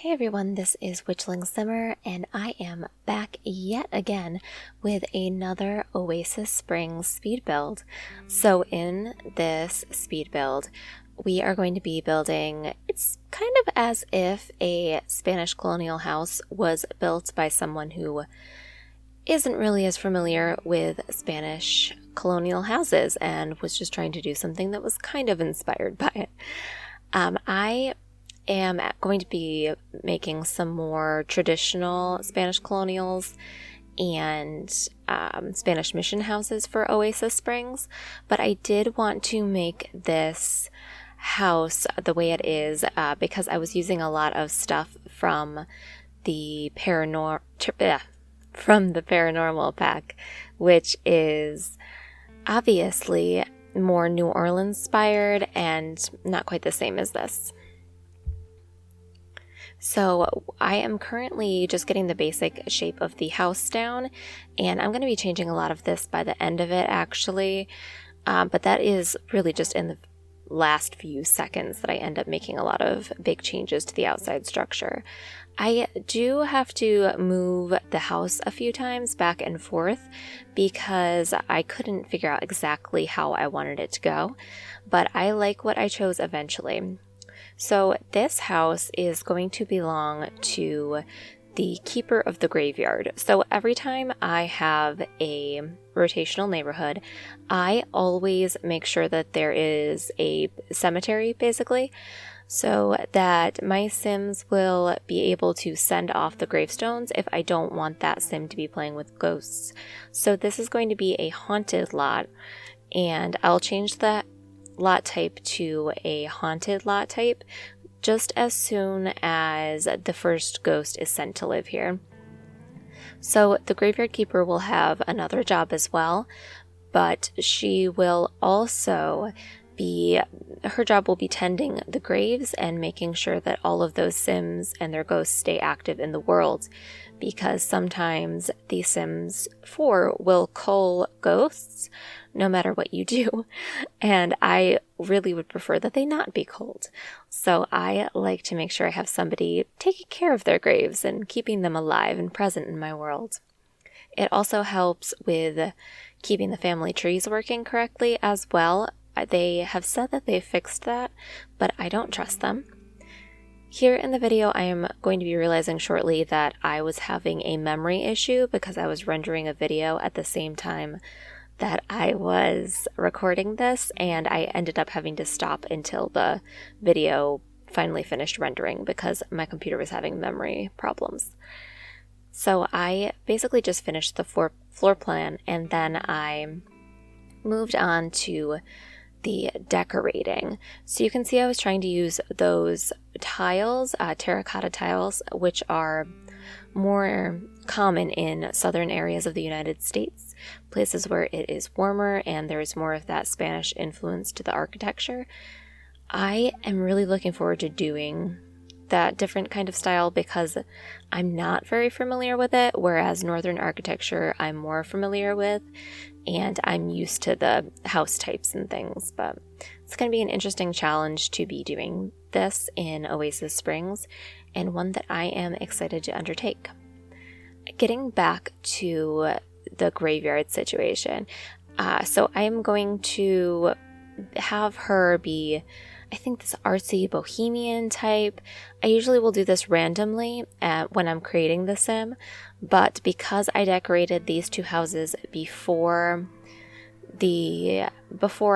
Hey everyone, this is Witchling Simmer, and I am back yet again with another Oasis Springs speed build. So in this speed build, we are going to be building, it's kind of as if a Spanish colonial house was built by someone who isn't really as familiar with Spanish colonial houses and was just trying to do something that was kind of inspired by it. I am going to be making some more traditional Spanish colonials and Spanish mission houses for Oasis Springs, but I did want to make this house the way it is because I was using a lot of stuff from the paranormal pack, which is obviously more New Orleans inspired and not quite the same as this. So I am currently just getting the basic shape of the house down, and I'm going to be changing a lot of this by the end of it actually, but that is really just in the last few seconds that I end up making a lot of big changes to the outside structure. I do have to move the house a few times back and forth because I couldn't figure out exactly how I wanted it to go, but I like what I chose eventually. So this house is going to belong to the keeper of the graveyard. So every time I have a rotational neighborhood, I always make sure that there is a cemetery, basically, so that my Sims will be able to send off the gravestones if I don't want that Sim to be playing with ghosts. So this is going to be a haunted lot, and I'll change that lot type to a haunted lot type just as soon as the first ghost is sent to live here. So the graveyard keeper will have another job as well, but she will also her job will be tending the graves and making sure that all of those Sims and their ghosts stay active in the world, because sometimes the Sims 4 will cull ghosts no matter what you do, and I really would prefer that they not be culled. So I like to make sure I have somebody taking care of their graves and keeping them alive and present in my world. It also helps with keeping the family trees working correctly as well. They have said that they fixed that, but I don't trust them. Here in the video, I am going to be realizing shortly that I was having a memory issue because I was rendering a video at the same time that I was recording this, and I ended up having to stop until the video finally finished rendering because my computer was having memory problems. So I basically just finished the floor plan, and then I moved on to the decorating. So you can see I was trying to use those tiles, terracotta tiles, which are more common in southern areas of the United States, places where it is warmer and there is more of that Spanish influence to the architecture. I am really looking forward to doing that different kind of style because I'm not very familiar with it, whereas northern architecture I'm more familiar with, and I'm used to the house types and things, but it's going to be an interesting challenge to be doing this in Oasis Springs, and one that I am excited to undertake. Getting back to the graveyard situation, so I am going to have her be, I think, this artsy bohemian type. I usually will do this randomly when I'm creating the sim, but because I decorated these two houses before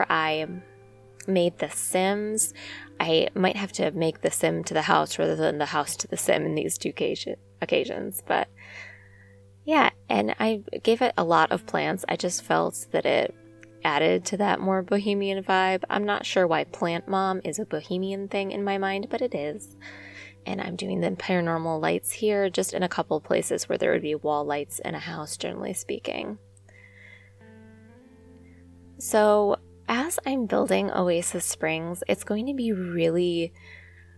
I made the Sims, I might have to make the sim to the house rather than the house to the sim in these two occasions. But yeah, and I gave it a lot of plants. I just felt that it added to that more bohemian vibe. I'm not sure why Plant Mom is a bohemian thing in my mind, but it is. And I'm doing the paranormal lights here, just in a couple places where there would be wall lights in a house, generally speaking. So as I'm building Oasis Springs, it's going to be really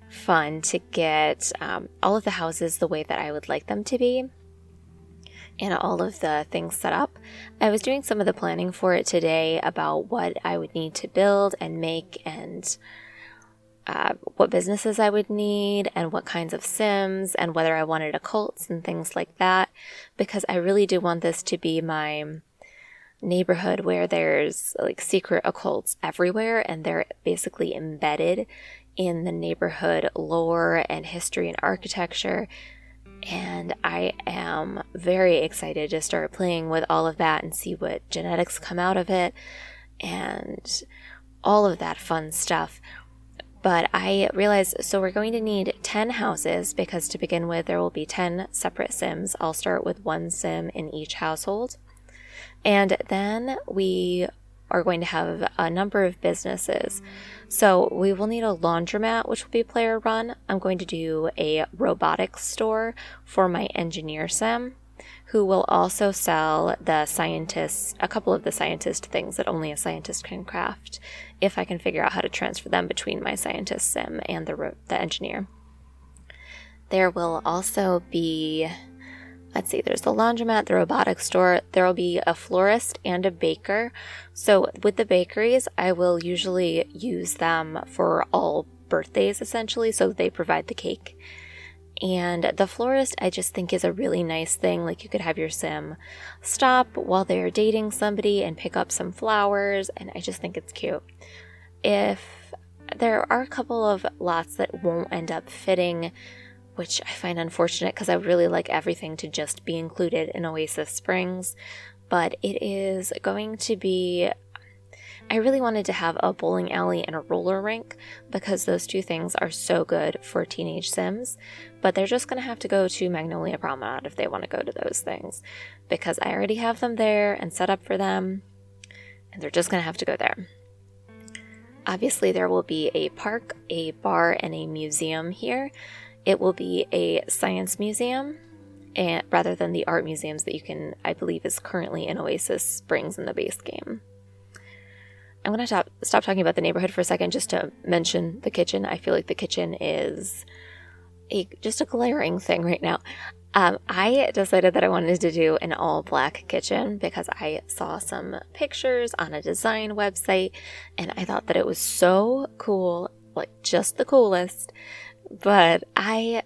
fun to get all of the houses the way that I would like them to be, and all of the things set up. I was doing some of the planning for it today about what I would need to build and make and what businesses I would need and what kinds of Sims and whether I wanted occults and things like that, because I really do want this to be my neighborhood where there's like secret occults everywhere and they're basically embedded in the neighborhood lore and history and architecture. And I am very excited to start playing with all of that and see what genetics come out of it and all of that fun stuff. But I realized, so we're going to need 10 houses because to begin with, there will be 10 separate Sims. I'll start with one Sim in each household. And then we are going to have a number of businesses. So we will need a laundromat, which will be player run. I'm going to do a robotics store for my engineer Sim, who will also sell the scientists, a couple of the scientist things that only a scientist can craft, if I can figure out how to transfer them between my scientist Sim and the engineer. There will also be, let's see, there's the laundromat, the robotics store. There will be a florist and a baker. So with the bakeries, I will usually use them for all birthdays, essentially, so they provide the cake. And the florist, I just think, is a really nice thing. Like, you could have your Sim stop while they're dating somebody and pick up some flowers, and I just think it's cute. If there are a couple of lots that won't end up fitting, which I find unfortunate because I would really like everything to just be included in Oasis Springs, but it is going to be, I really wanted to have a bowling alley and a roller rink because those two things are so good for teenage Sims, but they're just going to have to go to Magnolia Promenade if they want to go to those things because I already have them there and set up for them, and they're just going to have to go there. Obviously, there will be a park, a bar, and a museum here. It will be a science museum, and rather than the art museums that you can, I believe, is currently in Oasis Springs in the base game. I'm going to stop talking about the neighborhood for a second just to mention the kitchen. I feel like the kitchen is just a glaring thing right now. I decided that I wanted to do an all-black kitchen because I saw some pictures on a design website, and I thought that it was so cool, like just the coolest. But I'm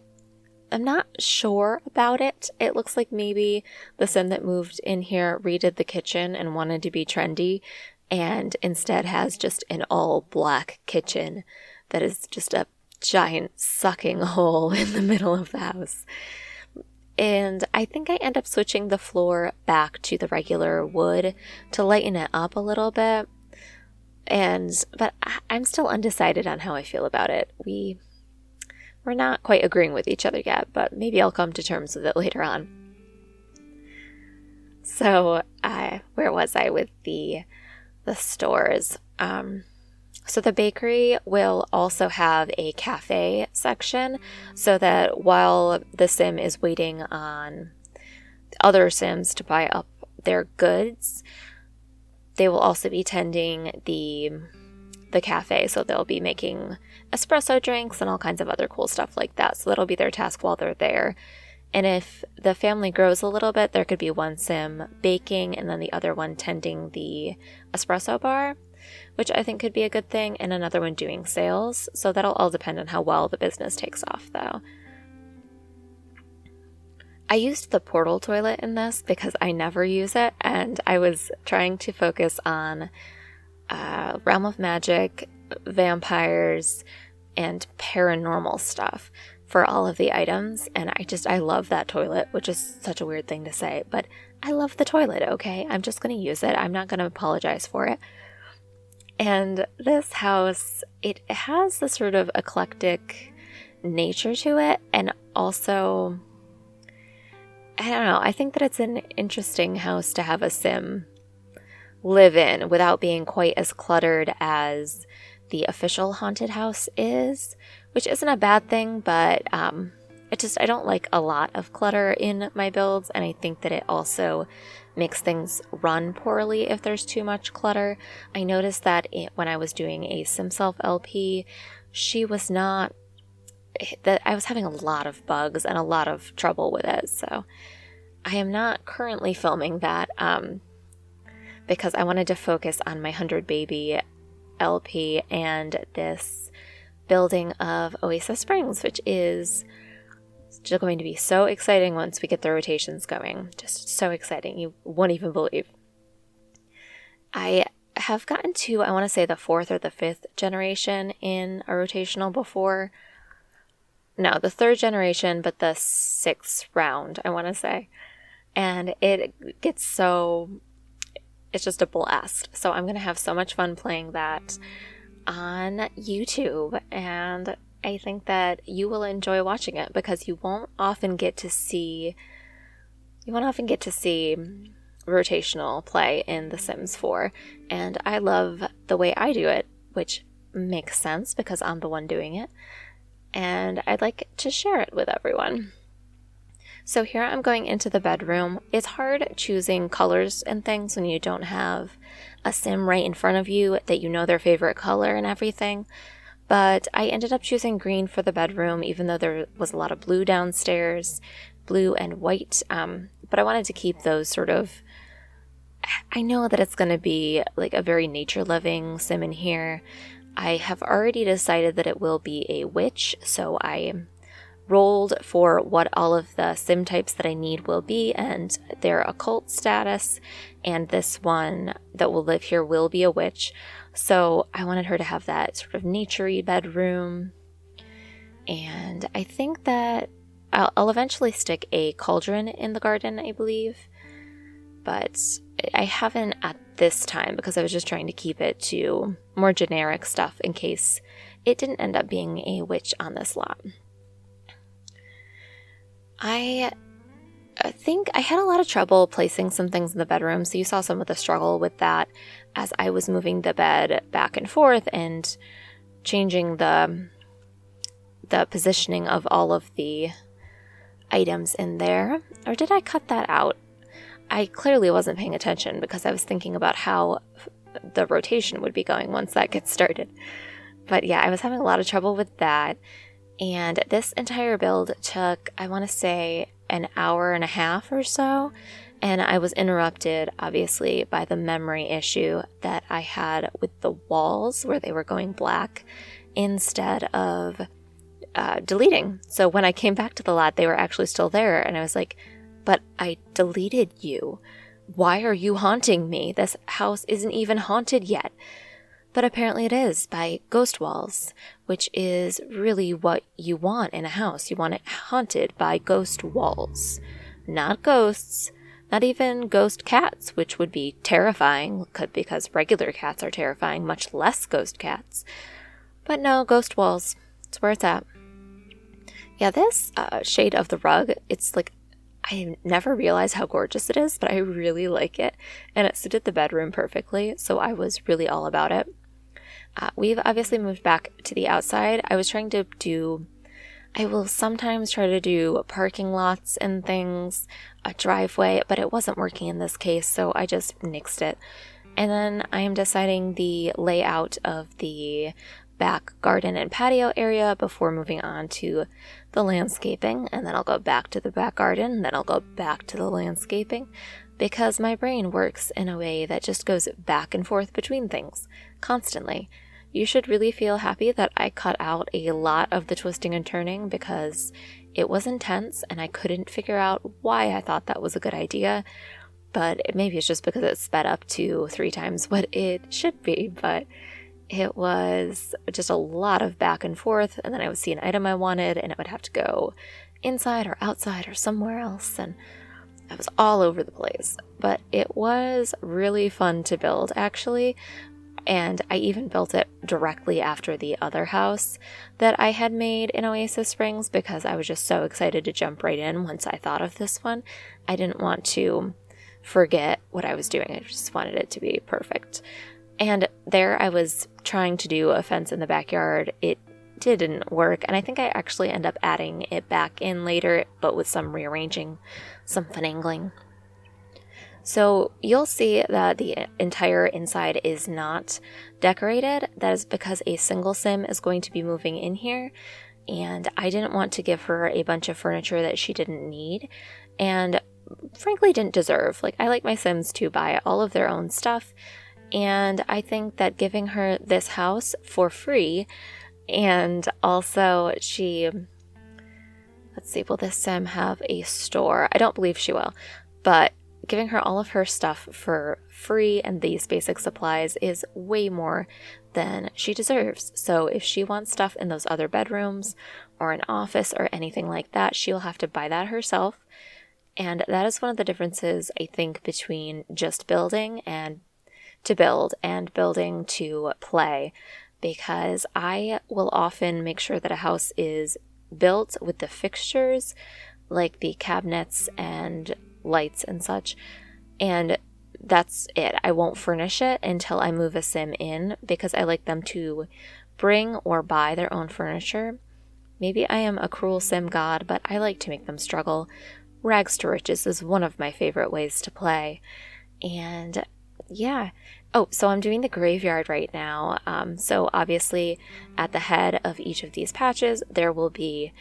not sure about it. It looks like maybe the Sim that moved in here redid the kitchen and wanted to be trendy and instead has just an all-black kitchen that is just a giant sucking hole in the middle of the house. And I think I end up switching the floor back to the regular wood to lighten it up a little bit. But I'm still undecided on how I feel about it. We're not quite agreeing with each other yet, but maybe I'll come to terms with it later on. So, where was I with the stores? So the bakery will also have a cafe section so that while the Sim is waiting on other Sims to buy up their goods, they will also be tending the cafe. So they'll be making espresso drinks and all kinds of other cool stuff like that. So that'll be their task while they're there. And if the family grows a little bit, there could be one Sim baking and then the other one tending the espresso bar, which I think could be a good thing, and another one doing sales. So that'll all depend on how well the business takes off, though. I used the portal toilet in this because I never use it, and I was trying to focus on Realm of Magic, vampires, and paranormal stuff for all of the items, and I love that toilet, which is such a weird thing to say, but I love the toilet, okay? I'm just going to use it. I'm not going to apologize for it. And this house, it has this sort of eclectic nature to it, and also, I don't know, I think that it's an interesting house to have a Sim live in without being quite as cluttered as the official haunted house is, which isn't a bad thing, but I don't like a lot of clutter in my builds, and I think that it also makes things run poorly if there's too much clutter. I noticed that when I was doing a SimSelf LP, I was having a lot of bugs and a lot of trouble with it, so I am not currently filming that because I wanted to focus on my 100 Baby LP and this building of Oasis Springs, which is just going to be so exciting once we get the rotations going. Just so exciting. You won't even believe. I have gotten to, I want to say, the 4th or the 5th generation in a rotational before. No, the 3rd generation, but the 6th round, I want to say. And it gets so, it's just a blast. So I'm going to have so much fun playing that on YouTube, and I think that you will enjoy watching it because you won't often get to see rotational play in The Sims 4, and I love the way I do it, which makes sense because I'm the one doing it, and I'd like to share it with everyone. So here I'm going into the bedroom. It's hard choosing colors and things when you don't have a sim right in front of you that you know their favorite color and everything. But I ended up choosing green for the bedroom, even though there was a lot of blue downstairs, blue and white. But I wanted to keep those sort of, I know that it's going to be like a very nature-loving sim in here. I have already decided that it will be a witch, so I rolled for what all of the sim types that I need will be and their occult status, and this one that will live here will be a witch. So I wanted her to have that sort of nature-y bedroom, and I think that I'll eventually stick a cauldron in the garden, I believe, but I haven't at this time because I was just trying to keep it to more generic stuff in case it didn't end up being a witch on this lot. I think I had a lot of trouble placing some things in the bedroom, so you saw some of the struggle with that as I was moving the bed back and forth and changing the positioning of all of the items in there. Or did I cut that out? I clearly wasn't paying attention because I was thinking about how the rotation would be going once that gets started. But yeah, I was having a lot of trouble with that. And this entire build took, I want to say, an hour and a half or so. And I was interrupted, obviously, by the memory issue that I had with the walls where they were going black instead of deleting. So when I came back to the lot, they were actually still there. And I was like, but I deleted you. Why are you haunting me? This house isn't even haunted yet. But apparently it is, by ghost walls, which is really what you want in a house. You want it haunted by ghost walls. Not ghosts, not even ghost cats, which would be terrifying, because regular cats are terrifying, much less ghost cats. But no, ghost walls, it's where it's at. Yeah, this shade of the rug, it's like, I never realized how gorgeous it is, but I really like it, and it suited the bedroom perfectly, so I was really all about it. We've obviously moved back to the outside. I was trying to I will sometimes try to do parking lots and things, a driveway, but it wasn't working in this case, so I just nixed it. And then I am deciding the layout of the back garden and patio area before moving on to the landscaping, and then I'll go back to the back garden, and then I'll go back to the landscaping, because my brain works in a way that just goes back and forth between things constantly. You should really feel happy that I cut out a lot of the twisting and turning because it was intense and I couldn't figure out why I thought that was a good idea. But maybe it's just because it's sped up to 3 times what it should be. But it was just a lot of back and forth, and then I would see an item I wanted and it would have to go inside or outside or somewhere else, and I was all over the place. But it was really fun to build, actually. And I even built it directly after the other house that I had made in Oasis Springs because I was just so excited to jump right in once I thought of this one. I didn't want to forget what I was doing. I just wanted it to be perfect. And there I was trying to do a fence in the backyard. It didn't work, and I think I actually end up adding it back in later, but with some rearranging, some finagling. So you'll see that the entire inside is not decorated. That is because a single sim is going to be moving in here, and I didn't want to give her a bunch of furniture that she didn't need and frankly didn't deserve. Like, I like my sims to buy all of their own stuff, and I think that giving her this house for free And also let's see, will this sim have a store? I don't believe she will, but giving her all of her stuff for free and these basic supplies is way more than she deserves. So if she wants stuff in those other bedrooms or an office or anything like that, she will have to buy that herself. And that is one of the differences, I think, between just building and to build and building to play, because I will often make sure that a house is built with the fixtures, like the cabinets and lights and such, and that's it. I won't furnish it until I move a sim in, because I like them to bring or buy their own furniture. Maybe I am a cruel sim god, but I like to make them struggle. Rags to riches is one of my favorite ways to play. And yeah. Oh, so I'm doing the graveyard right now. So obviously at the head of each of these patches, there will be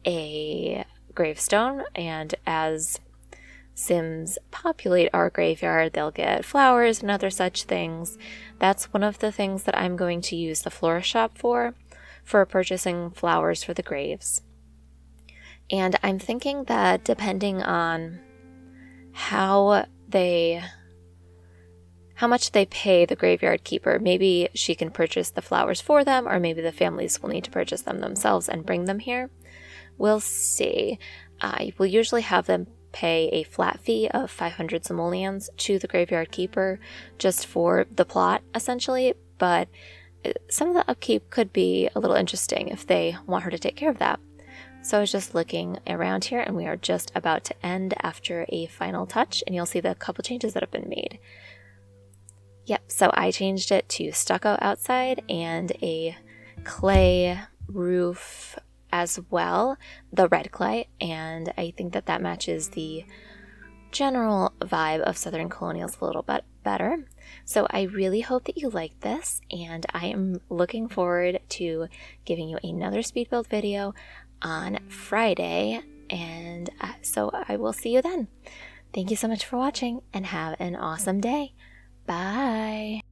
a gravestone. And as Sims populate our graveyard, they'll get flowers and other such things. That's one of the things that I'm going to use the florist shop for purchasing flowers for the graves. And I'm thinking that depending on how much they pay the graveyard keeper, maybe she can purchase the flowers for them, or maybe the families will need to purchase them themselves and bring them here. We'll see. I will usually have them pay a flat fee of 500 simoleons to the graveyard keeper just for the plot, essentially, but some of the upkeep could be a little interesting if they want her to take care of that. So I was just looking around here, and we are just about to end after a final touch, and you'll see the couple changes that have been made. Yep, so I changed it to stucco outside and a clay roof as well, the red clay, and I think that that matches the general vibe of Southern Colonials a little bit better. So I really hope that you like this, and I am looking forward to giving you another speed build video on Friday, and so I will see you then. Thank you so much for watching, and have an awesome day. Bye!